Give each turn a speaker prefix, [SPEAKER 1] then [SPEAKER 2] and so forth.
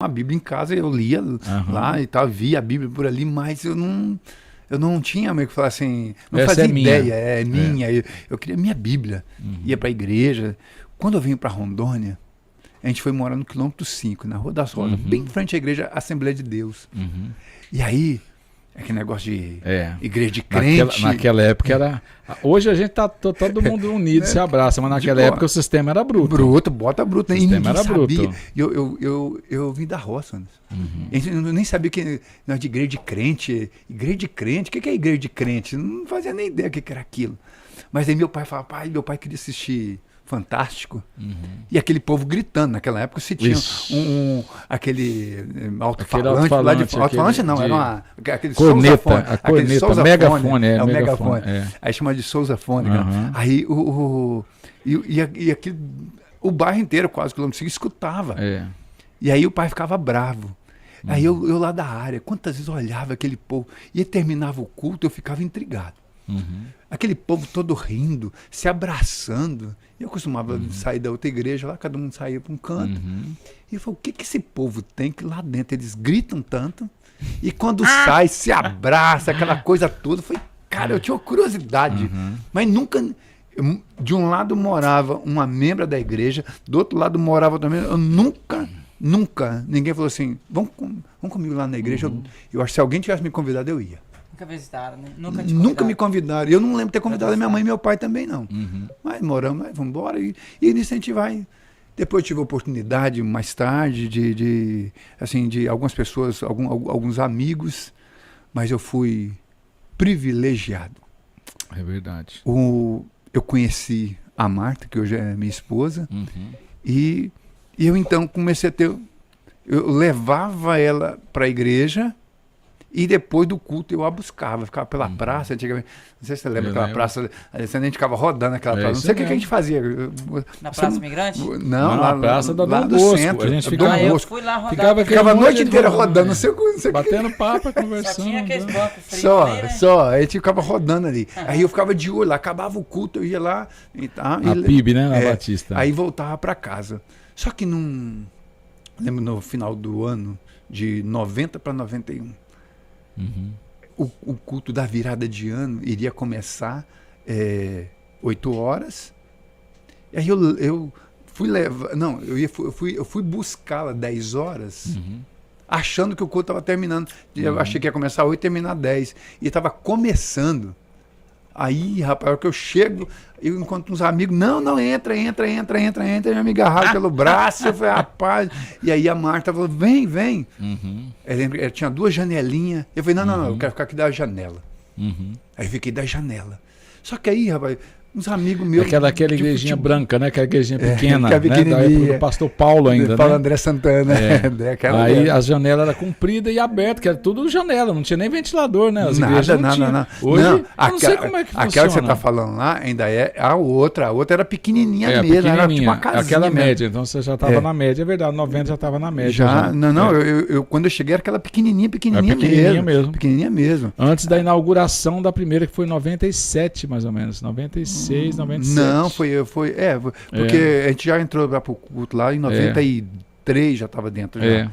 [SPEAKER 1] uma Bíblia em casa, eu lia lá e tal, via a Bíblia por ali, mas eu não tinha meio que falar assim, não
[SPEAKER 2] Essa
[SPEAKER 1] fazia
[SPEAKER 2] é minha.
[SPEAKER 1] ideia, é minha. Eu queria minha Bíblia, ia para a igreja. Quando eu vim para Rondônia, a gente foi morar no quilômetro 5, na Rua das Rosas, bem em frente à igreja Assembleia de Deus. E aí, aquele negócio de igreja de crente.
[SPEAKER 2] Naquela época era... Hoje a gente tá todo mundo unido, se abraça, mas naquela época o sistema era bruto.
[SPEAKER 1] Bruto, bota bruto.
[SPEAKER 2] O sistema era bruto.
[SPEAKER 1] Eu vim da roça. Eu nem sabia que nós de igreja de crente. Igreja de crente? O que é igreja de crente? Não fazia nem ideia o que era aquilo. Mas aí meu pai falava, meu pai queria assistir Fantástico. E aquele povo gritando. Naquela época se tinha aquele alto-falante. Não, era aquele
[SPEAKER 2] corneta,
[SPEAKER 1] sousafone.
[SPEAKER 2] Megafone.
[SPEAKER 1] O megafone. Aí chama de sousafone. Aí o bairro inteiro, quase, quilômetro 5, escutava. E aí o pai ficava bravo. Aí eu lá da área, quantas vezes eu olhava aquele povo, e terminava o culto, eu ficava intrigado. Aquele povo todo rindo, se abraçando. Eu costumava sair da outra igreja lá, cada um saía para um canto. E eu falei, o que esse povo tem que lá dentro eles gritam tanto, e quando sai, se abraça, aquela coisa toda. Eu falei, cara, eu tinha uma curiosidade, mas nunca... De um lado morava uma membra da igreja, do outro lado morava também. Eu nunca, ninguém falou assim, vamos comigo lá na igreja. Eu acho que se alguém tivesse me convidado, eu ia.
[SPEAKER 3] Nunca visitaram, né?
[SPEAKER 1] Nunca me convidaram. Eu não lembro de ter convidado a minha mãe e meu pai também, não. Mas moramos, vamos embora. E nisso a gente vai. Depois eu tive a oportunidade, mais tarde, de algumas pessoas, alguns amigos, mas eu fui privilegiado.
[SPEAKER 2] É verdade.
[SPEAKER 1] Eu conheci a Marta, que hoje é minha esposa, e eu então comecei a ter... Eu levava ela para a igreja e depois do culto eu a buscava, ficava pela praça, antigamente, não sei se você lembra aquela praça, a gente ficava rodando aquela praça, não sei o que a gente fazia.
[SPEAKER 3] Na Praça Imigrante?
[SPEAKER 1] Não,
[SPEAKER 2] na praça da
[SPEAKER 1] lá
[SPEAKER 2] Dom
[SPEAKER 1] do
[SPEAKER 2] Bosco.
[SPEAKER 1] Centro.
[SPEAKER 2] A gente ficava,
[SPEAKER 3] eu fui lá rodar.
[SPEAKER 1] Ficava a noite inteira rodando, não sei o que.
[SPEAKER 2] Batendo papo, conversando.
[SPEAKER 3] Só tinha aqueles bancos frios.
[SPEAKER 1] Só, a gente ficava rodando ali. Aí eu ficava de olho lá, acabava o culto, eu ia lá.
[SPEAKER 2] A PIB, né, na Batista.
[SPEAKER 1] Aí voltava para casa. Só que lembro no final do ano, de 90 para 91, o culto da virada de ano iria começar 8 horas. E aí eu fui levar... Não, eu fui buscá-la 10 horas, achando que o culto estava terminando. Eu achei que ia começar 8 e terminar 10. E estava começando. Aí, rapaz, a hora que eu chego, eu encontro uns amigos, não, entra, e me agarraram pelo braço, eu falei, rapaz, e aí a Marta falou, vem. Ela tinha 2 janelinhas, eu falei, não, eu quero ficar aqui da janela. Aí eu fiquei da janela. Só que aí, rapaz, uns amigos meus...
[SPEAKER 2] Aquela igrejinha branca, né? Aquela igrejinha pequena,
[SPEAKER 1] que é pequenininha,
[SPEAKER 2] né? Da época do pastor Paulo ainda,
[SPEAKER 1] Paulo
[SPEAKER 2] né?
[SPEAKER 1] André Santana.
[SPEAKER 2] Aí as janelas eram compridas e abertas, que era tudo janela, não tinha nem ventilador, né? As igrejas não tinha. Hoje, eu não sei como é que funciona.
[SPEAKER 1] Aquela que você está falando lá ainda é a outra era pequenininha mesmo, era tipo uma casinha
[SPEAKER 2] aquela
[SPEAKER 1] mesmo.
[SPEAKER 2] média, então você já estava na média, é verdade, 90 já estava na média.
[SPEAKER 1] Já. Eu quando eu cheguei era aquela pequenininha mesmo.
[SPEAKER 2] Antes da inauguração da primeira, que foi em 97, mais ou menos, 96, 97.
[SPEAKER 1] Não, porque a gente já entrou para o culto lá em 93, já estava dentro. Já.